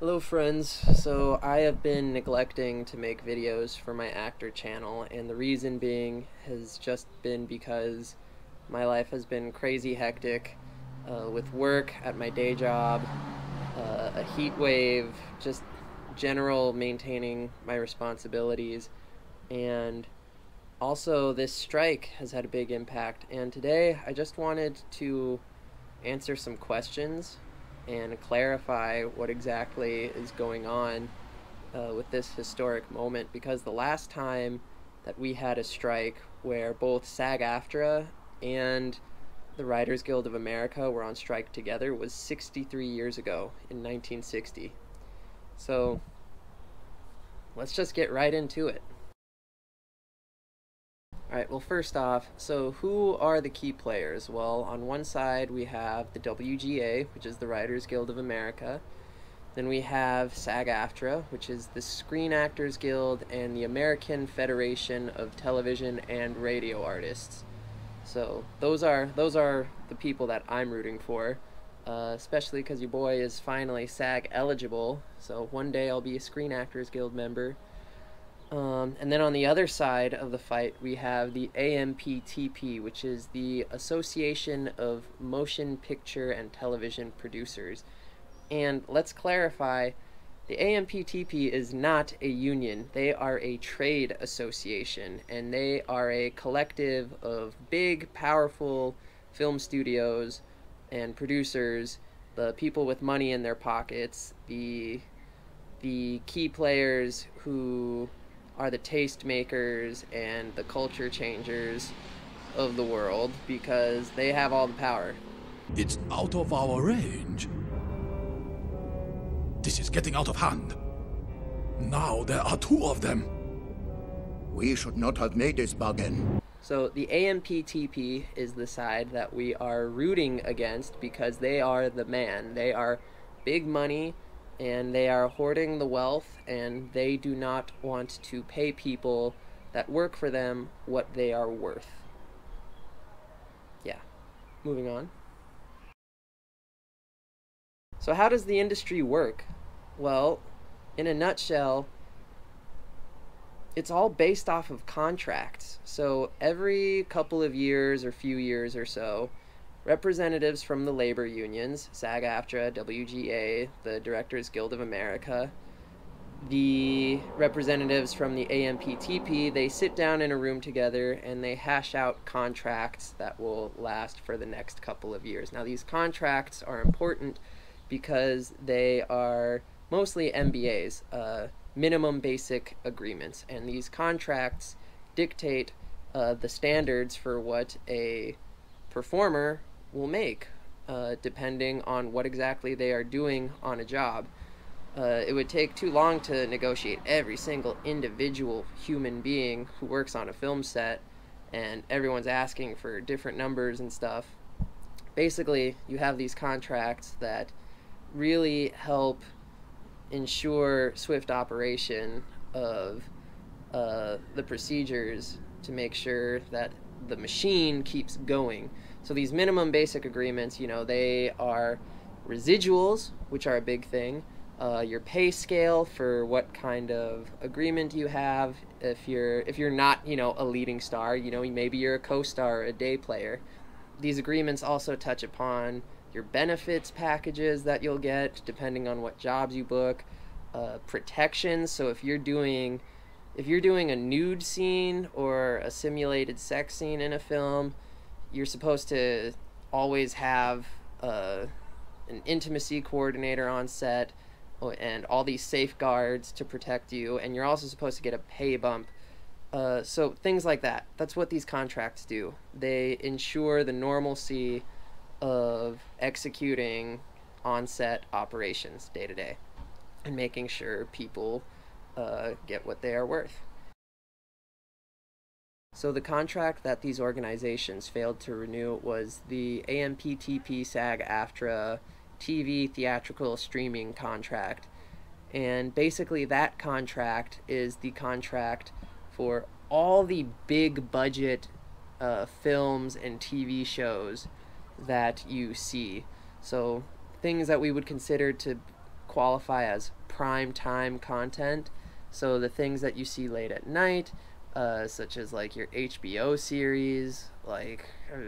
Hello friends, so I have been neglecting to make videos for my actor channel, and the reason being has just been because my life has been crazy hectic with work at my day job, a heat wave, just general maintaining my responsibilities, and also this strike has had a big impact. And today I just wanted to answer some questions and clarify what exactly is going on with this historic moment, because the last time that we had a strike where both SAG-AFTRA and the Writers Guild of America were on strike together was 63 years ago in 1960. So let's just get right into it. Alright, well, first off, so who are the key players? Well, on one side we have the WGA, which is the Writers Guild of America. Then we have SAG-AFTRA, which is the Screen Actors Guild, and the American Federation of Television and Radio Artists. So those are the people that I'm rooting for, especially because your boy is finally SAG eligible. So one day I'll be a Screen Actors Guild member. And then on the other side of the fight, we have the AMPTP, which is the Association of Motion Picture and Television Producers. And let's clarify, the AMPTP is not a union. They are a trade association, and they are a collective of big, powerful film studios and producers, the people with money in their pockets, the key players who are the tastemakers and the culture changers of the world, because they have all the power. It's out of our range. This is getting out of hand. Now there are two of them. We should not have made this bargain. So the AMPTP is the side that we are rooting against because they are the man. They are big money, and they are hoarding the wealth, and they do not want to pay people that work for them what they are worth. Yeah, moving on. So how does the industry work? Well, in a nutshell, it's all based off of contracts. So every couple of years or few years or so, representatives from the labor unions, SAG-AFTRA, WGA, the Directors Guild of America, the representatives from the AMPTP, they sit down in a room together and they hash out contracts that will last for the next couple of years. Now, these contracts are important because they are mostly MBAs, minimum basic agreements, and these contracts dictate the standards for what a performer will make, depending on what exactly they are doing on a job. It would take too long to negotiate every single individual human being who works on a film set, and everyone's asking for different numbers and stuff. Basically, you have these contracts that really help ensure swift operation of the procedures to make sure that the machine keeps going. So these minimum basic agreements, you know, they are residuals, which are a big thing, your pay scale for what kind of agreement you have. If you're not, you know, a leading star, you know, maybe you're a co-star or a day player. These agreements also touch upon your benefits packages that you'll get depending on what jobs you book, protections. So if you're doing a nude scene or a simulated sex scene in a film, you're supposed to always have an intimacy coordinator on set and all these safeguards to protect you, and you're also supposed to get a pay bump. So things like that. That's what these contracts do. They ensure the normalcy of executing on-set operations day to day and making sure people get what they are worth. So the contract that these organizations failed to renew was the AMPTP SAG-AFTRA TV theatrical streaming contract. And basically that contract is the contract for all the big budget films and TV shows that you see. So things that we would consider to qualify as prime time content. So the things that you see late at night, such as like your HBO series, like,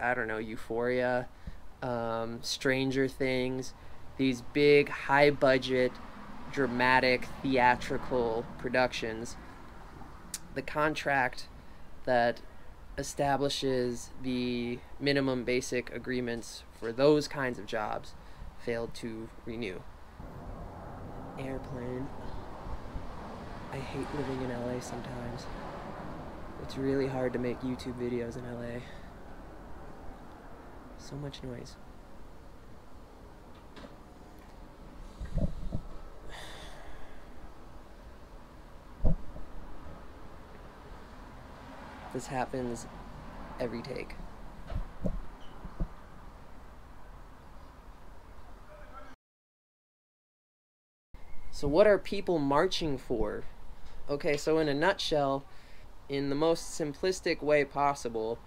I don't know, Euphoria, Stranger Things, these big, high budget, dramatic, theatrical productions. The contract that establishes the minimum basic agreements for those kinds of jobs failed to renew. Airplane. I hate living in LA sometimes. It's really hard to make YouTube videos in LA. So much noise. This happens every take. So what are people marching for? Okay, so in a nutshell, in the most simplistic way possible,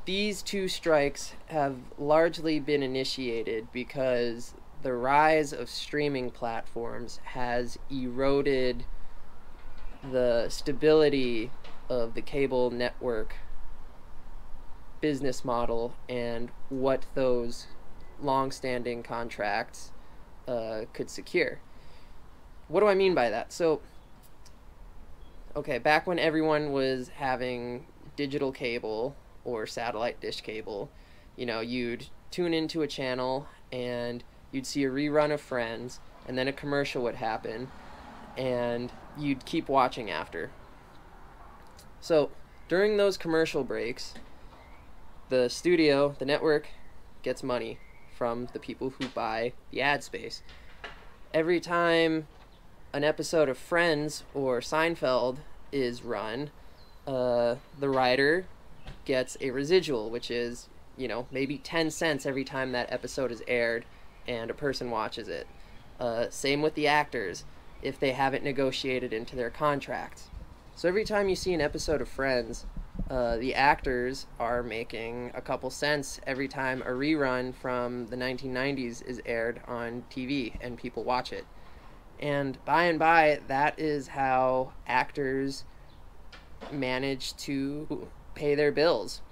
these two strikes have largely been initiated because the rise of streaming platforms has eroded the stability of the cable network business model and what those long-standing contracts could secure. What do I mean by that? So, okay, back when everyone was having digital cable or satellite dish cable, you know, you'd tune into a channel and you'd see a rerun of Friends, and then a commercial would happen, and you'd keep watching after. So during those commercial breaks, the studio, the network, gets money from the people who buy the ad space. Every time an episode of Friends or Seinfeld is run, the writer gets a residual, which is, you know, maybe 10 cents every time that episode is aired and a person watches it. Same with the actors, if they have it negotiated into their contracts. So every time you see an episode of Friends, the actors are making a couple cents every time a rerun from the 1990s is aired on TV and people watch it. And by, that is how actors manage to pay their bills,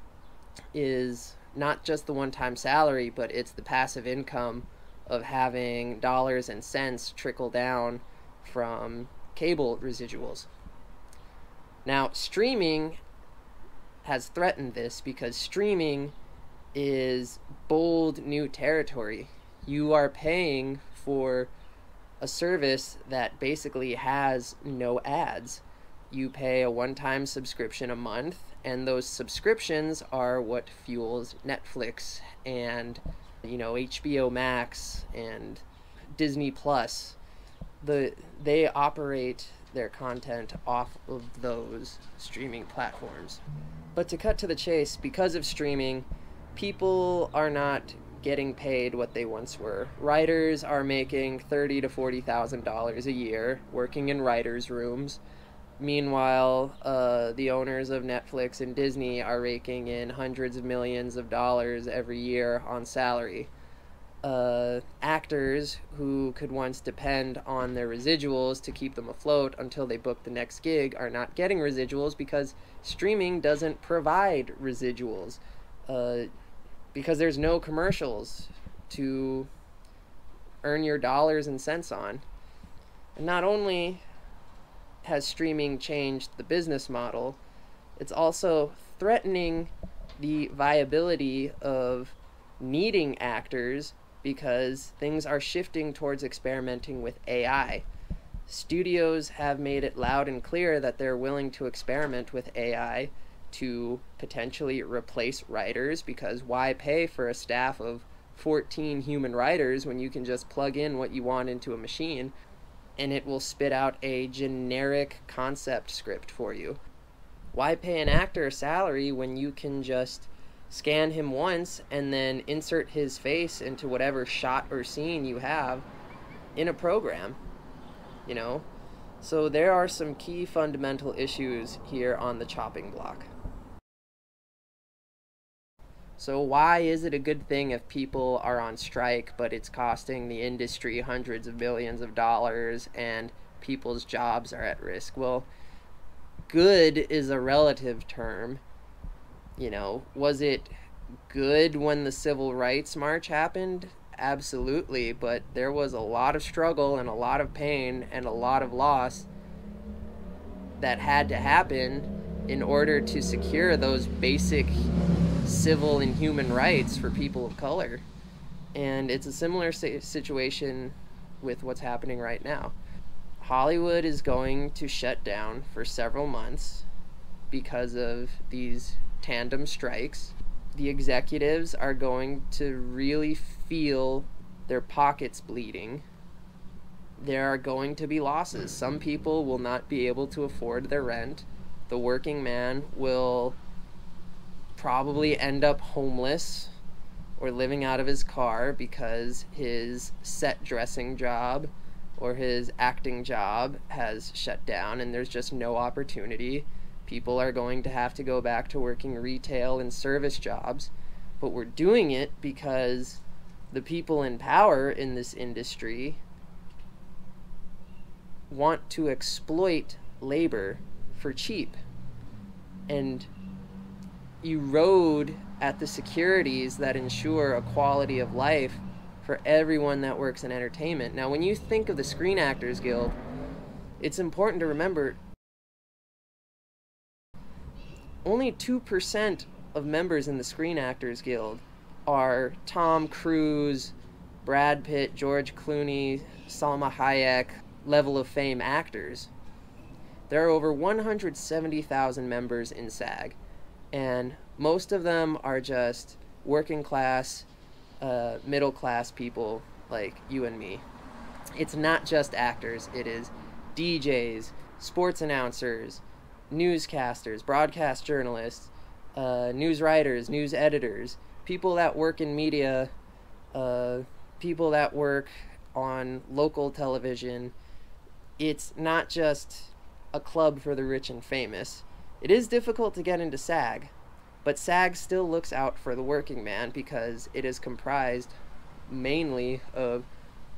is not just the one-time salary, but it's the passive income of having dollars and cents trickle down from cable residuals. Now, streaming has threatened this because streaming is bold new territory. You are paying for a service that basically has no ads. You pay a one-time subscription a month, and those subscriptions are what fuels Netflix and, you know, HBO Max and Disney Plus. They operate their content off of those streaming platforms. But to cut to the chase, because of streaming, people are not getting paid what they once were. Writers are making $30,000 to $40,000 a year working in writers' rooms. Meanwhile, the owners of Netflix and Disney are raking in hundreds of millions of dollars every year on salary. Actors who could once depend on their residuals to keep them afloat until they book the next gig are not getting residuals because streaming doesn't provide residuals. Because there's no commercials to earn your dollars and cents on. And not only has streaming changed the business model, it's also threatening the viability of needing actors because things are shifting towards experimenting with AI. Studios have made it loud and clear that they're willing to experiment with AI to potentially replace writers, because why pay for a staff of 14 human writers when you can just plug in what you want into a machine and it will spit out a generic concept script for you? Why pay an actor a salary when you can just scan him once and then insert his face into whatever shot or scene you have in a program, you know? So there are some key fundamental issues here on the chopping block. So why is it a good thing if people are on strike, but it's costing the industry hundreds of millions of dollars and people's jobs are at risk? Well, good is a relative term. You know, was it good when the Civil Rights March happened? Absolutely, but there was a lot of struggle and a lot of pain and a lot of loss that had to happen in order to secure those basic civil and human rights for people of color. And it's a similar situation with what's happening right now. Hollywood is going to shut down for several months because of these tandem strikes. The executives are going to really feel their pockets bleeding. There are going to be losses. Some people will not be able to afford their rent. The working man will probably end up homeless or living out of his car because his set dressing job or his acting job has shut down and there's just no opportunity. People are going to have to go back to working retail and service jobs, but we're doing it because the people in power in this industry want to exploit labor for cheap and erode at the securities that ensure a quality of life for everyone that works in entertainment. Now, when you think of the Screen Actors Guild, it's important to remember only 2% of members in the Screen Actors Guild are Tom Cruise, Brad Pitt, George Clooney, Salma Hayek level of fame actors. There are over 170,000 members in SAG, and most of them are just working class, middle class people like you and me. It's not just actors, it is DJs, sports announcers, newscasters, broadcast journalists, news writers, news editors, people that work in media, people that work on local television. It's not just a club for the rich and famous. It is difficult to get into SAG, but SAG still looks out for the working man because it is comprised mainly of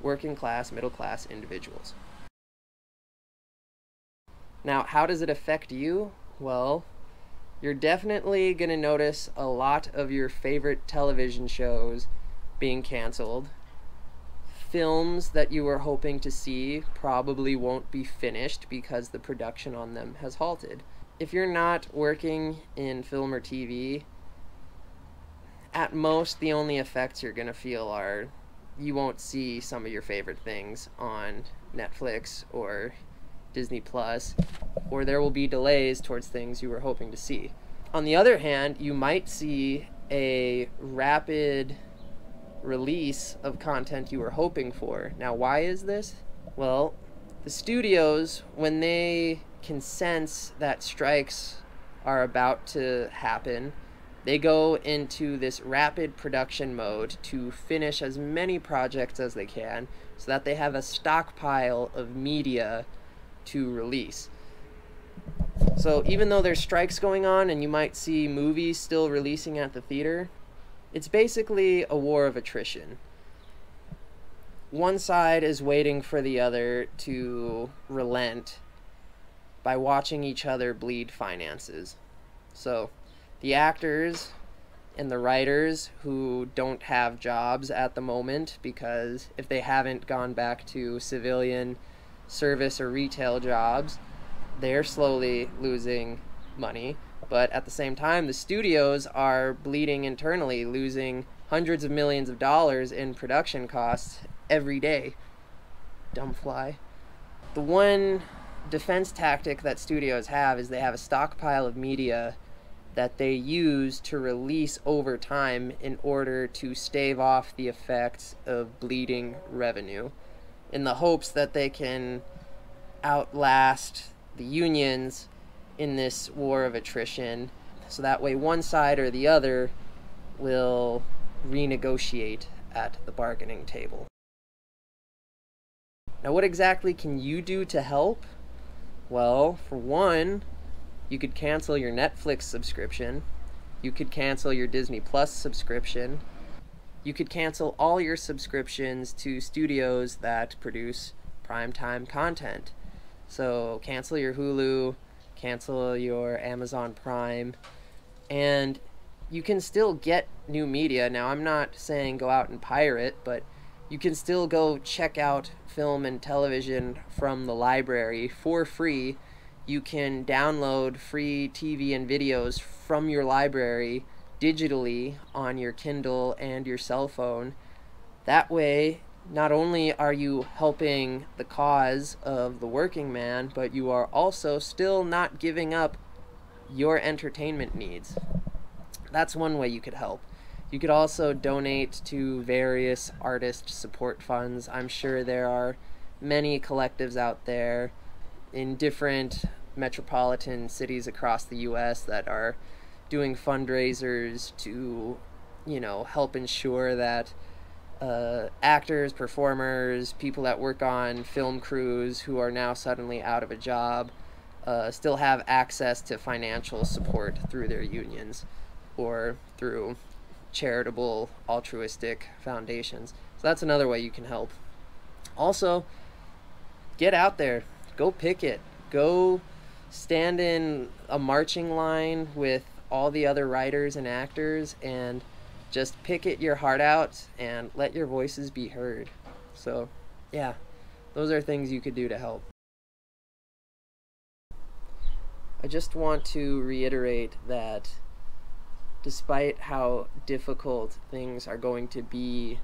working class, middle class individuals. Now, how does it affect you? Well, you're definitely going to notice a lot of your favorite television shows being canceled. Films that you were hoping to see probably won't be finished because the production on them has halted. If you're not working in film or TV, at most the only effects you're going to feel are you won't see some of your favorite things on Netflix or Disney Plus, or there will be delays towards things you were hoping to see. On the other hand, you might see a rapid release of content you were hoping for. Now, why is this? Well, the studios, when they can sense that strikes are about to happen, they go into this rapid production mode to finish as many projects as they can so that they have a stockpile of media to release. So even though there's strikes going on and you might see movies still releasing at the theater, it's basically a war of attrition. One side is waiting for the other to relent by watching each other bleed finances. So the actors and the writers who don't have jobs at the moment, because if they haven't gone back to civilian service or retail jobs, they're slowly losing money. But at the same time, the studios are bleeding internally, losing hundreds of millions of dollars in production costs every day. Dumb fly. The one defense tactic that studios have is they have a stockpile of media that they use to release over time in order to stave off the effects of bleeding revenue, in the hopes that they can outlast the unions in this war of attrition, so that way one side or the other will renegotiate at the bargaining table. Now, what exactly can you do to help? Well, for one, you could cancel your Netflix subscription. You could cancel your Disney Plus subscription. You could cancel all your subscriptions to studios that produce primetime content. So cancel your Hulu, cancel your Amazon Prime, and you can still get new media. Now, I'm not saying go out and pirate, but you can still go check out film and television from the library for free. You can download free TV and videos from your library digitally on your Kindle and your cell phone. That way, not only are you helping the cause of the working man, but you are also still not giving up your entertainment needs. That's one way you could help. You could also donate to various artist support funds. I'm sure there are many collectives out there in different metropolitan cities across the US that are doing fundraisers to, help ensure that actors, performers, people that work on film crews who are now suddenly out of a job still have access to financial support through their unions or through charitable, altruistic foundations. So that's another way you can help. Also, get out there. Go picket. Go stand in a marching line with all the other writers and actors and just picket your heart out and let your voices be heard. So, yeah, those are things you could do to help. I just want to reiterate that despite how difficult things are going to be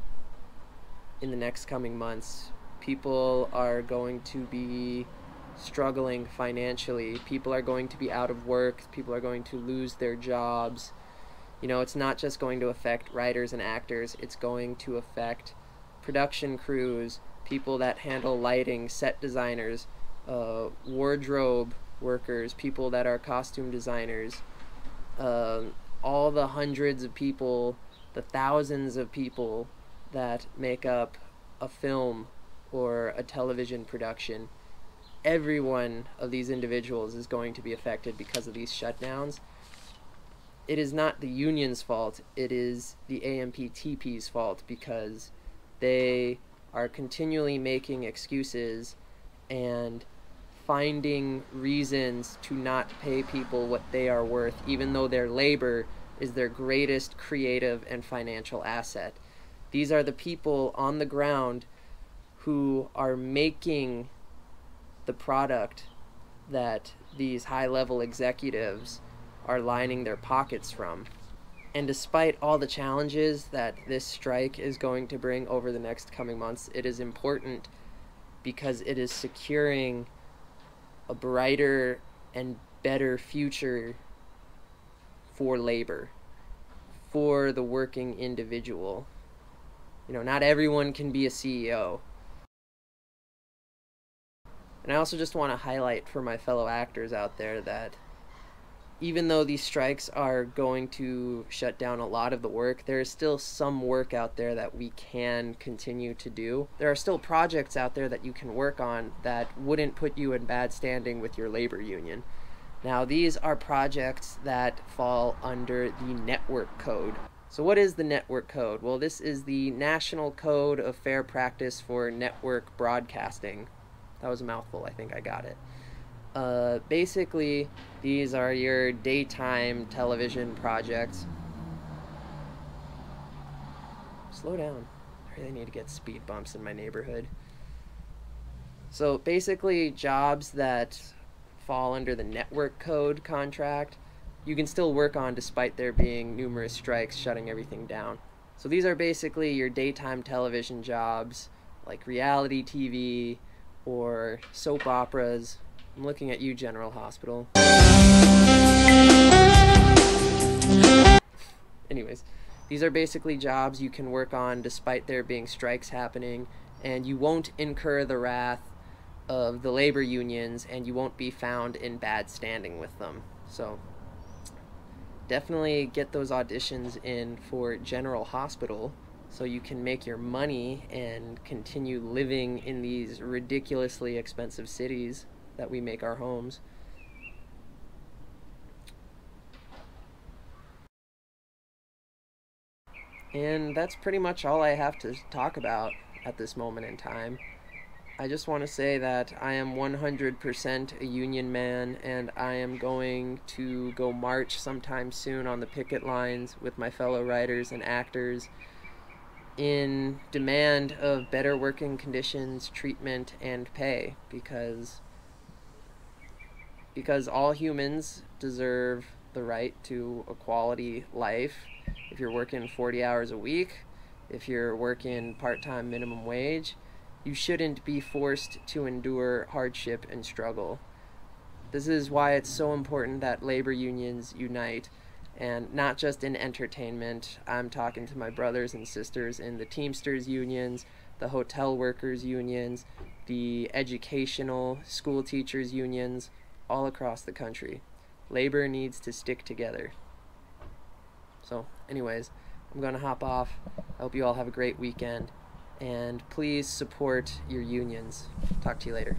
in the next coming months, people are going to be struggling financially. People are going to be out of work. People are going to lose their jobs. It's not just going to affect writers and actors. It's going to affect production crews, people that handle lighting, set designers, wardrobe workers, people that are costume designers, all the hundreds of people, the thousands of people that make up a film or a television production. Every one of these individuals is going to be affected because of these shutdowns. It is not the union's fault, it is the AMPTP's fault because they are continually making excuses and finding reasons to not pay people what they are worth, even though their labor is their greatest creative and financial asset. These are the people on the ground who are making the product that these high-level executives are lining their pockets from. And despite all the challenges that this strike is going to bring over the next coming months, it is important because it is securing a brighter and better future for labor, for the working individual. Not everyone can be a CEO. And I also just want to highlight for my fellow actors out there that even though these strikes are going to shut down a lot of the work, there is still some work out there that we can continue to do. There are still projects out there that you can work on that wouldn't put you in bad standing with your labor union. Now, these are projects that fall under the network code. So what is the network code? Well, this is the National Code of Fair Practice for Network Broadcasting. That was a mouthful. I think I got it. Basically, these are your daytime television projects. Slow down. I really need to get speed bumps in my neighborhood. So basically, jobs that fall under the network code contract, you can still work on despite there being numerous strikes shutting everything down. So these are basically your daytime television jobs, like reality TV or soap operas. I'm looking at you, General Hospital. Anyways, these are basically jobs you can work on despite there being strikes happening, and you won't incur the wrath of the labor unions, and you won't be found in bad standing with them. So definitely get those auditions in for General Hospital so you can make your money and continue living in these ridiculously expensive cities that we make our homes. And that's pretty much all I have to talk about at this moment in time. I just want to say that I am 100% a union man, and I am going to go march sometime soon on the picket lines with my fellow writers and actors in demand of better working conditions, treatment, and pay, because all humans deserve the right to a quality life. If you're working 40 hours a week, if you're working part-time minimum wage, you shouldn't be forced to endure hardship and struggle. This is why it's so important that labor unions unite, and not just in entertainment. I'm talking to my brothers and sisters in the Teamsters unions, the hotel workers unions, the educational school teachers unions, all across the country. Labor needs to stick together. So, anyways, I'm going to hop off. I hope you all have a great weekend, and please support your unions. Talk to you later.